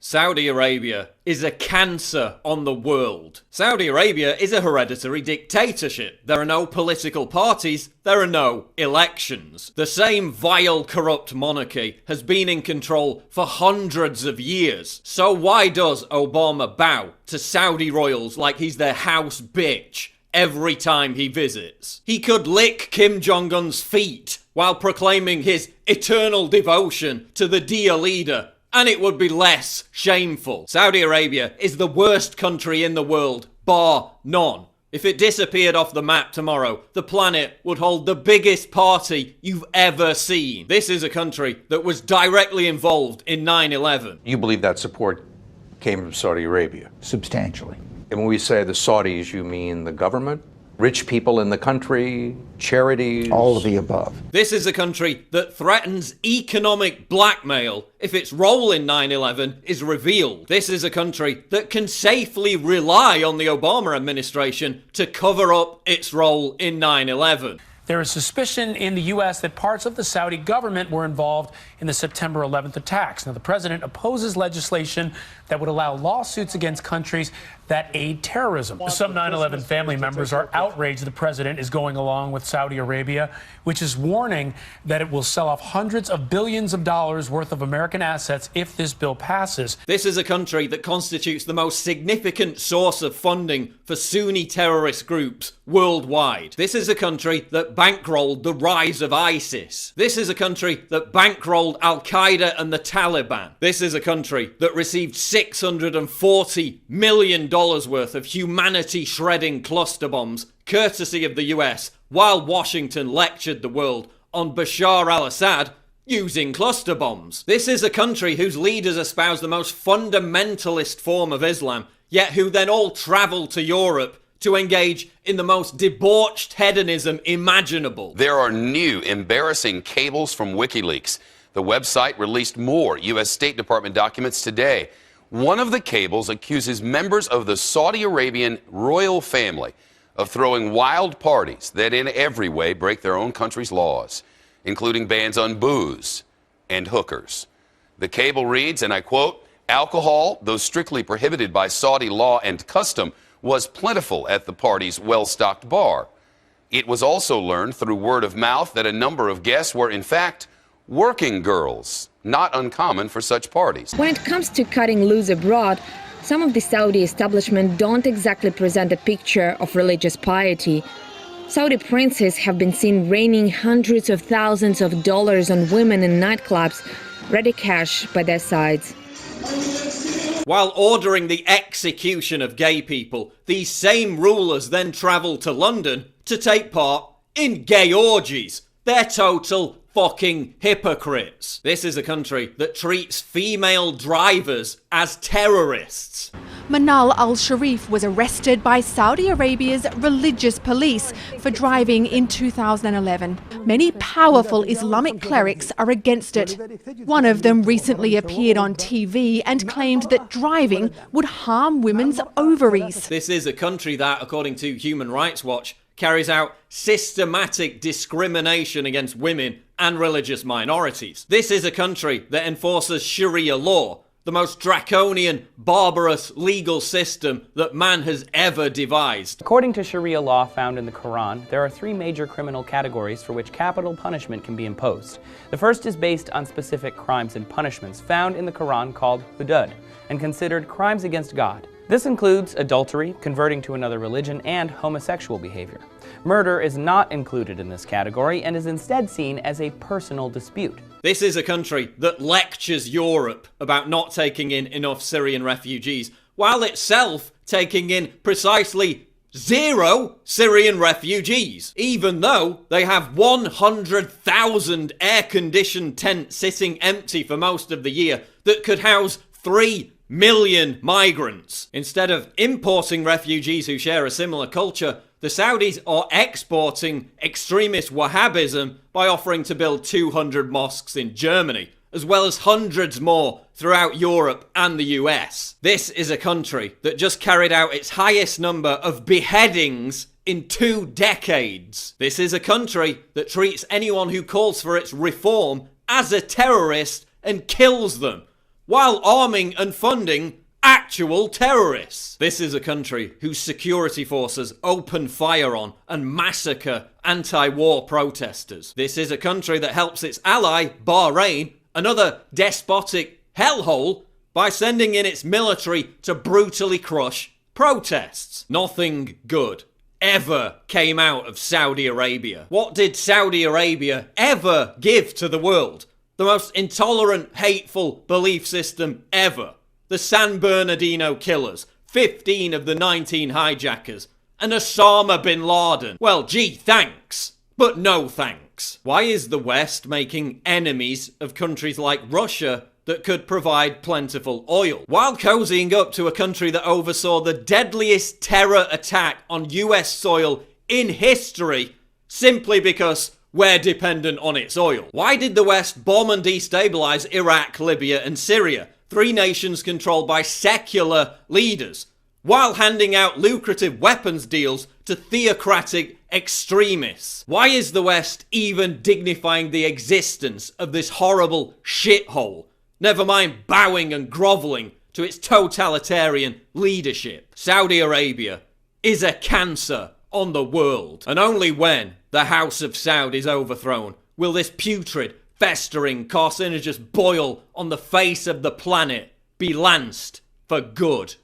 Saudi Arabia is a cancer on the world. Saudi Arabia is a hereditary dictatorship. There are no political parties, there are no elections. The same vile, corrupt monarchy has been in control for hundreds of years. So why does Obama bow to Saudi royals like he's their house bitch every time he visits? He could lick Kim Jong-un's feet while proclaiming his eternal devotion to the dear leader, and it would be less shameful. Saudi Arabia is the worst country in the world, bar none. If it disappeared off the map tomorrow, the planet would hold the biggest party you've ever seen. This is a country that was directly involved in 9/11. You believe that support came from Saudi Arabia? Substantially. And when we say the Saudis, you mean the government? Rich people in the country? Charities? All of the above. This is a country that threatens economic blackmail if its role in 9/11 is revealed. This is a country that can safely rely on the Obama administration to cover up its role in 9/11. There is suspicion in the U.S. that parts of the Saudi government were involved in the September 11th attacks. Now, the president opposes legislation that would allow lawsuits against countries that aid terrorism. Some 9/11 family members are outraged the president is going along with Saudi Arabia, which is warning that it will sell off hundreds of billions of dollars worth of American assets if this bill passes. This is a country that constitutes the most significant source of funding for Sunni terrorist groups worldwide. This is a country that bankrolled the rise of ISIS. This is a country that bankrolled Al-Qaeda and the Taliban. This is a country that received $640 million worth of humanity-shredding cluster bombs, courtesy of the US, while Washington lectured the world on Bashar al-Assad using cluster bombs. This is a country whose leaders espouse the most fundamentalist form of Islam, yet who then all travel to Europe to engage in the most debauched hedonism imaginable. There are new embarrassing cables from WikiLeaks. The website released more U.S. State Department documents today. One of the cables accuses members of the Saudi Arabian royal family of throwing wild parties that in every way break their own country's laws, including bans on booze and hookers. The cable reads, and I quote, "Alcohol, though strictly prohibited by Saudi law and custom, was plentiful at the party's well-stocked bar. It was also learned through word of mouth that a number of guests were, in fact, working girls, not uncommon for such parties." When it comes to cutting loose abroad, some of the Saudi establishment don't exactly present a picture of religious piety. Saudi princes have been seen raining hundreds of thousands of dollars on women in nightclubs, ready cash by their sides. While ordering the execution of gay people, these same rulers then travel to London to take part in gay orgies. They're total fucking hypocrites. This is a country that treats female drivers as terrorists. Manal al-Sharif was arrested by Saudi Arabia's religious police for driving in 2011. Many powerful Islamic clerics are against it. One of them recently appeared on TV and claimed that driving would harm women's ovaries. This is a country that, according to Human Rights Watch, carries out systematic discrimination against women and religious minorities. This is a country that enforces Sharia law, the most draconian, barbarous legal system that man has ever devised. According to Sharia law found in the Quran, there are three major criminal categories for which capital punishment can be imposed. The first is based on specific crimes and punishments found in the Quran called hudud and considered crimes against God. This includes adultery, converting to another religion, and homosexual behavior. Murder is not included in this category and is instead seen as a personal dispute. This is a country that lectures Europe about not taking in enough Syrian refugees, while itself taking in precisely 0 Syrian refugees, even though they have 100,000 air-conditioned tents sitting empty for most of the year that could house 3 million migrants. Instead of importing refugees who share a similar culture, the Saudis are exporting extremist Wahhabism by offering to build 200 mosques in Germany, as well as hundreds more throughout Europe and the US. This is a country that just carried out its highest number of beheadings in 2 decades. This is a country that treats anyone who calls for its reform as a terrorist and kills them. while arming and funding actual terrorists. This is a country whose security forces open fire on and massacre anti-war protesters. This is a country that helps its ally, Bahrain, another despotic hellhole, by sending in its military to brutally crush protests. Nothing good ever came out of Saudi Arabia. What did Saudi Arabia ever give to the world? The most intolerant, hateful belief system ever. The San Bernardino killers, 15 of the 19 hijackers, and Osama bin Laden. Well, gee, thanks, but no thanks. Why is the West making enemies of countries like Russia that could provide plentiful oil, while cozying up to a country that oversaw the deadliest terror attack on US soil in history simply because we're dependent on its oil? Why did the West bomb and destabilize Iraq, Libya, and Syria, 3 nations controlled by secular leaders, while handing out lucrative weapons deals to theocratic extremists? Why is the West even dignifying the existence of this horrible shithole? Never mind bowing and groveling to its totalitarian leadership. Saudi Arabia is a cancer on the world. And only when the House of Saud is overthrown will this putrid, festering, carcinogenous boil on the face of the planet be lanced for good.